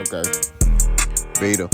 Okay. Vito.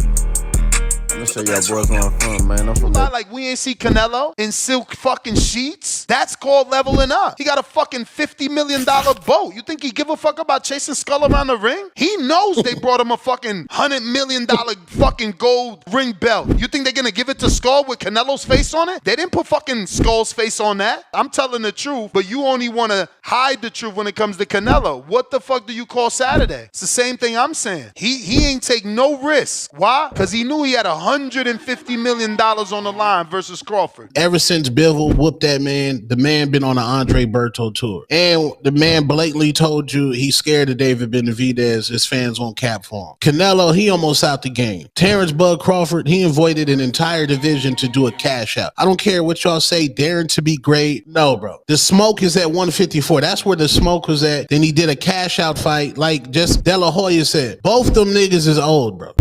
I'm gonna show y'all boys where I'm from, man. I'm from that. Like we ain't see Canelo in silk fucking sheets. That's called leveling up. He got a fucking $50 million boat. You think he give a fuck about chasing Skull around the ring? He knows they brought him a fucking $100 million fucking gold ring belt. You think they're gonna give it to Skull with Canelo's face on it? They didn't put fucking Skull's face on that. I'm telling the truth, but you only want to hide the truth when it comes to Canelo. What the fuck do you call Saturday? It's the same thing I'm saying. He ain't take no risk. Why? Because he knew he had $150 million on the line versus Crawford. Ever since Bivol whooped that man, the man been on an Andre Berto tour. And the man blatantly told you he's scared of David Benavidez. His fans won't cap for him. Canelo, he almost out the game. Terence Bud Crawford, he avoided an entire division to do a cash out. I don't care what y'all say, daring to be great. No, bro. The smoke is at 154. That's where the smoke was at. Then he did a cash out fight. Like just De La Hoya said, both them niggas is old, bro.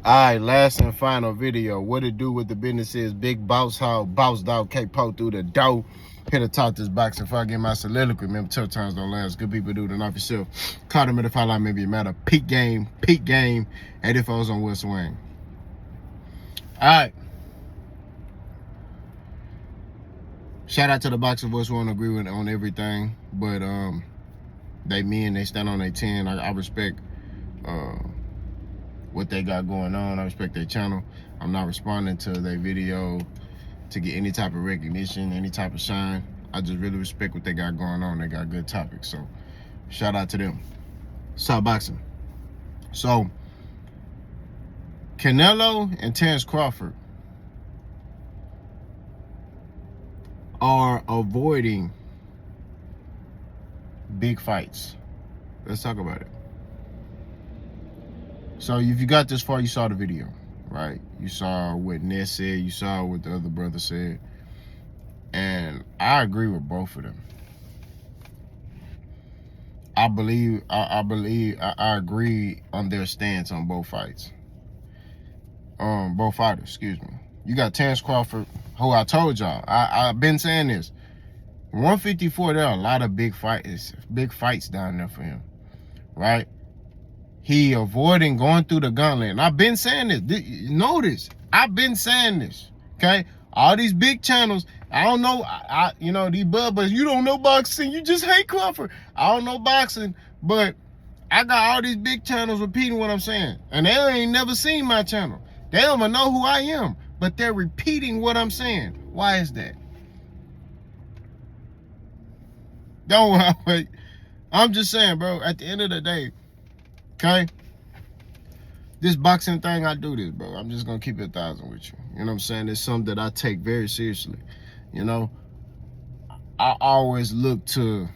Alright, last and final video. What it do with the business is Big Boss Hog, Boss Dog, K-Po through the door. Here to talk this boxing before I get my soliloquy. Remember, tough times don't last. Good people do it enough yourself. Caught him at a fight line, maybe a matter. Peak game. 84s on Wilson Wayne. Alright. Shout out to the boxing voice who don't agree with on everything. But they men, they stand on their 10. I respect what they got going on. I respect their channel. I'm not responding to their video to get any type of recognition, any type of shine. I just really respect what they got going on. They got good topics. So shout out to them. Stop boxing. So Canelo and Terence Crawford are avoiding big fights. Let's talk about it. So if you got this far, you saw the video, right? You saw what Ness said, you saw what the other brother said. And I agree with both of them. I agree on their stance on both fights. Both fighters, excuse me. You got Terence Crawford, who I told y'all, I've been saying this. 154, there are a lot of big fights down there for him, right? He avoiding going through the gauntlet. And I've been saying this. Notice, I've been saying this, okay? All these big channels, I don't know, you know, these bubbas, you don't know boxing, you just hate Crawford. I don't know boxing, but I got all these big channels repeating what I'm saying. And they ain't never seen my channel. They don't even know who I am, but they're repeating what I'm saying. Why is that? Don't wait. I'm just saying, bro, at the end of the day, okay? This boxing thing, I do this, bro. I'm just gonna keep it 1,000 with you. You know what I'm saying? It's something that I take very seriously. You know, I always look to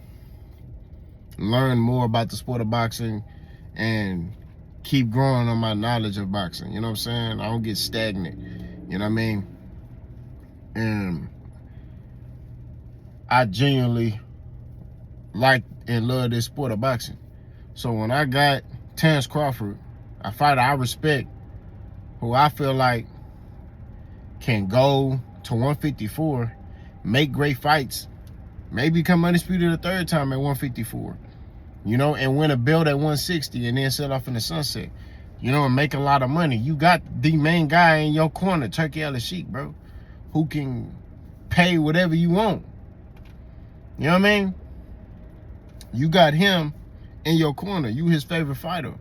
learn more about the sport of boxing and keep growing on my knowledge of boxing. You know what I'm saying? I don't get stagnant. You know what I mean? And I genuinely like and love this sport of boxing. So when I got Terence Crawford, a fighter I respect, who I feel like can go to 154, make great fights, maybe become undisputed a third time at 154, you know, and win a belt at 160 and then sell off in the sunset, you know, and make a lot of money. You got the main guy in your corner, Turkey Al-Sheikh, bro, who can pay whatever you want. You know what I mean? You got him in your corner. You his favorite fighter.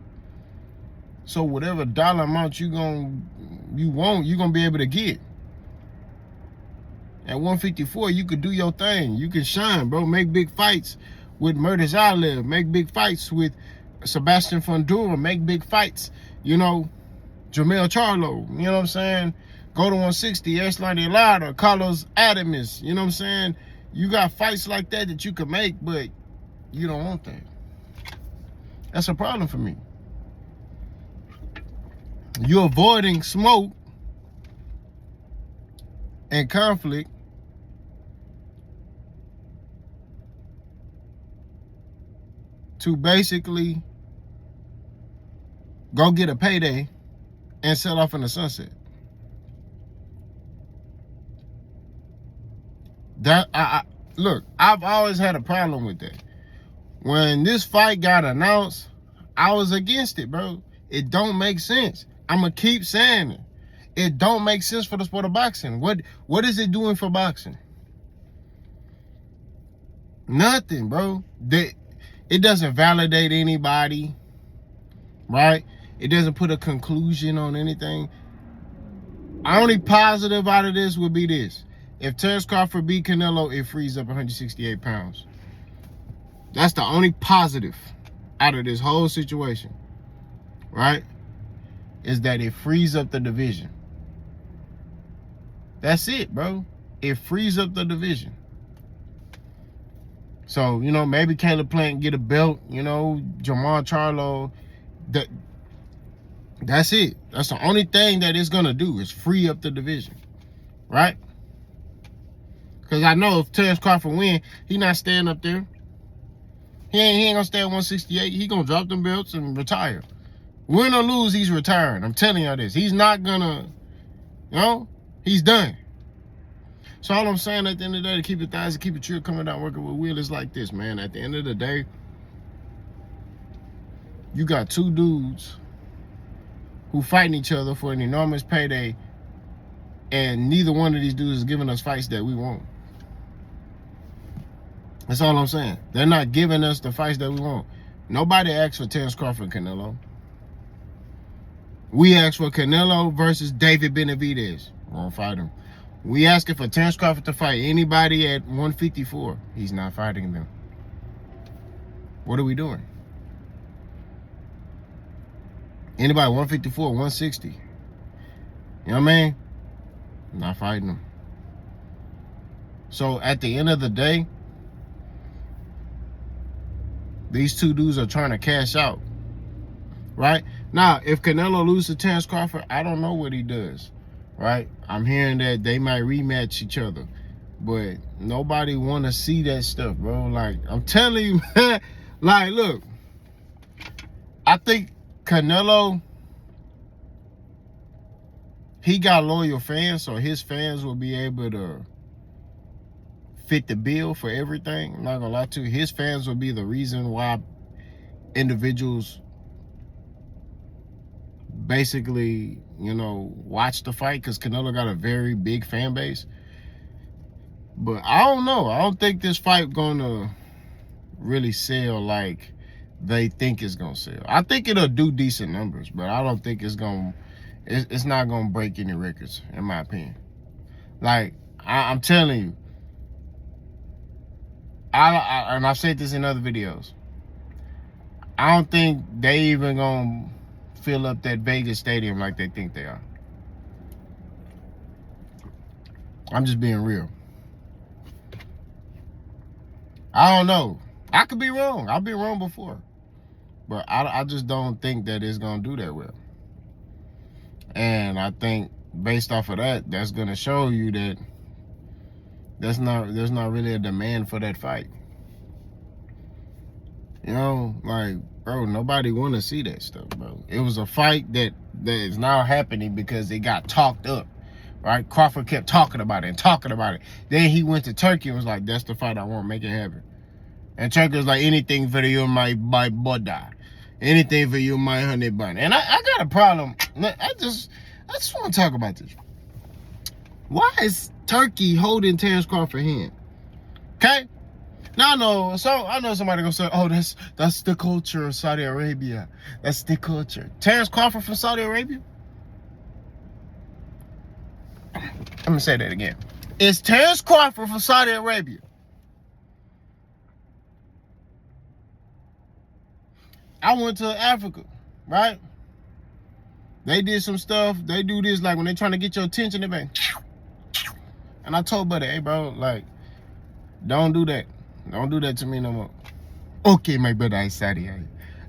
So whatever dollar amount you want, you're gonna be able to get. At 154, you could do your thing. You can shine, bro. Make big fights with Murtis Olive. Make big fights with Sebastian Fundora. Make big fights, you know, Jamel Charlo. You know what I'm saying? Go to 160, Eslandi Lara, Carlos Adames. You know what I'm saying? You got fights like that you can make, but you don't want that. That's a problem for me. You're avoiding smoke and conflict to basically go get a payday and sell off in the sunset. That look, I've always had a problem with that. When this fight got announced, I was against it, bro. It don't make sense. I'm going to keep saying it. It don't make sense for the sport of boxing. What is it doing for boxing? Nothing, bro. It doesn't validate anybody, right? It doesn't put a conclusion on anything. Only positive out of this would be this. If Terence Crawford beat Canelo, it frees up 168 pounds. That's the only positive out of this whole situation, right? Is that it frees up the division. That's it, bro. It frees up the division. So, you know, maybe Caleb Plant get a belt, you know, Jamal Charlo. That's it. That's the only thing that it's going to do is free up the division, right? Because I know if Terence Crawford win, he not staying up there. He ain't going to stay at 168. He going to drop them belts and retire. Win or lose, he's retiring. I'm telling y'all this. He's not going to, you know, he's done. So all I'm saying at the end of the day, to keep it thighs and keep it true, coming down working with Will is like this, man. At the end of the day, you got two dudes who fighting each other for an enormous payday, and neither one of these dudes is giving us fights that we want. That's all I'm saying. They're not giving us the fights that we want. Nobody asked for Terence Crawford and Canelo. We asked for Canelo versus David Benavidez. We won't fight him. We asking for Terence Crawford to fight anybody at 154. He's not fighting them. What are we doing? Anybody 154, 160. You know what I mean? Not fighting them. So at the end of the day, these two dudes are trying to cash out. Right? Now, if Canelo loses to Terence Crawford, I don't know what he does. Right? I'm hearing that they might rematch each other. But nobody want to see that stuff, bro. Like, I'm telling you, man. Like, look. I think Canelo, he got loyal fans, so his fans will be able to fit the bill for everything. I'm not going to lie to you. His fans will be the reason why individuals basically, you know, watch the fight, because Canelo got a very big fan base. But I don't know. I don't think this fight gonna really sell like they think it's gonna sell. I think it'll do decent numbers, but I don't think it's not gonna break any records, in my opinion. Like, I'm telling you, and I've said this in other videos, I don't think they even gonna fill up that Vegas stadium like they think they are. I'm just being real. I don't know. I could be wrong. I've been wrong before. But I just don't think that it's going to do that well. And I think based off of that, that's going to show you that there's not really a demand for that fight. You know, like, bro, nobody want to see that stuff, bro. It was a fight that is now happening because it got talked up, right? Crawford kept talking about it and talking about it. Then he went to Turkey and was like, that's the fight I want, make it happen. And Turkey was like, anything for you, my brother. Anything for you, my honey bun. And I got a problem. I just want to talk about this. Why is Turkey holding Terence Crawford's hand? Okay? Now I know somebody gonna say, oh, that's the culture of Saudi Arabia. That's the culture. Terence Crawford from Saudi Arabia? I'm gonna say that again. It's Terence Crawford from Saudi Arabia. I went to Africa, right? They did some stuff. They do this, like when they trying to get your attention, they bang. And I told buddy, hey bro, like, don't do that. Don't do that to me no more. Okay, my brother, I'm sorry.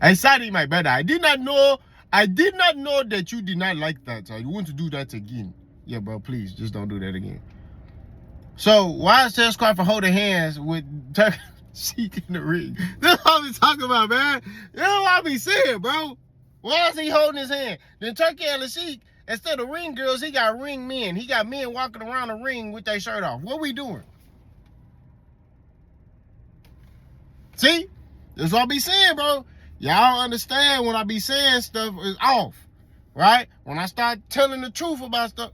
I'm sorry, my brother. I did not know that you did not like that. I want to do that again. Yeah, bro, please, just don't do that again. So why is Terence Crawford holding hands with Turkey Sheik in the ring? That's what I'm talking about, man. That's what I be saying, bro. Why is he holding his hand? Then Turkey and Sheik, instead of ring girls, he got ring men. He got men walking around the ring with their shirt off. What we doing? See? That's what I be saying, bro. Y'all understand when I be saying stuff is off, right? When I start telling the truth about stuff.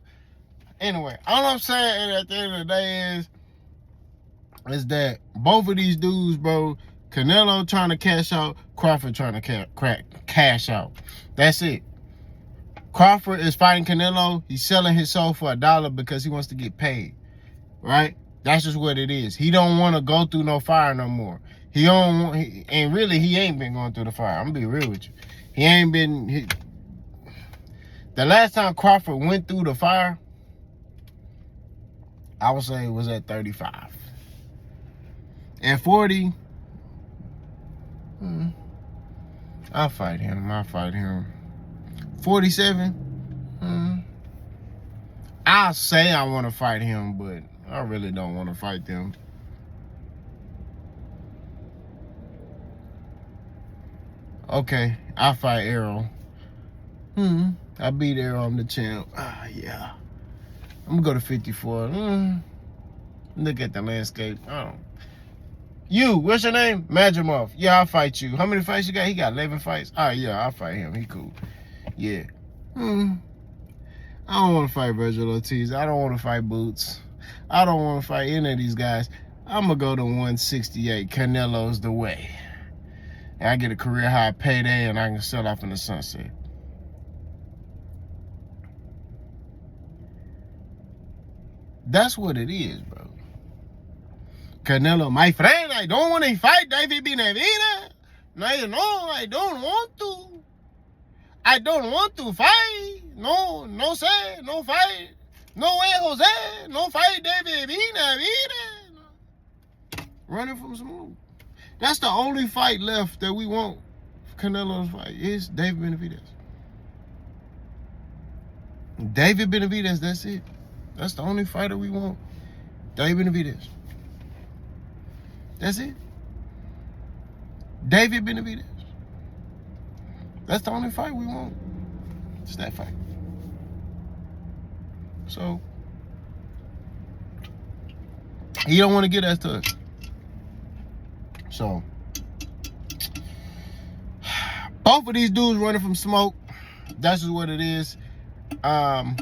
Anyway, all I'm saying at the end of the day is that both of these dudes, bro, Canelo trying to cash out, Crawford trying to cash out. That's it. Crawford is fighting Canelo. He's selling his soul for $1 because he wants to get paid, right? That's just what it is. He don't want to go through no fire no more. He ain't been going through the fire. I'm gonna be real with you. He ain't been. The last time Crawford went through the fire, I would say it was at 35. At 40, I'll fight him. 47, I'll say I want to fight him, but I really don't want to fight them. Okay, I'll fight Errol. I beat Errol, I'm the champ. Yeah. I'm gonna go to 54. Look at the landscape. You, what's your name? Madrimov. Yeah, I'll fight you. How many fights you got? He got 11 fights. Yeah, I'll fight him. He cool. Yeah. I don't want to fight Virgil Ortiz. I don't want to fight Boots. I don't want to fight any of these guys. I'm gonna go to 168. Canelo's the way. And I get a career high payday and I can sell off in the sunset. That's what it is, bro. Canelo, my friend, I don't want to fight David Benavidez. No, I don't want to. I don't want to fight. No, sir, no fight. No way, Jose. No fight David Benavidez. Running from smoke. That's the only fight left that we want Canelo's fight is David Benavidez. David Benavidez, that's it. That's the only fighter we want. David Benavidez. That's it. David Benavidez. That's the only fight we want. It's that fight. So, he don't want to get us to us. So, both of these dudes running from smoke. That's just what it is. I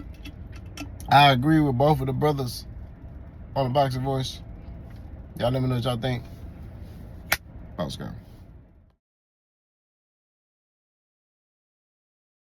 agree with both of the brothers on the Boxing Voice. Y'all let me know what y'all think. Box Girl.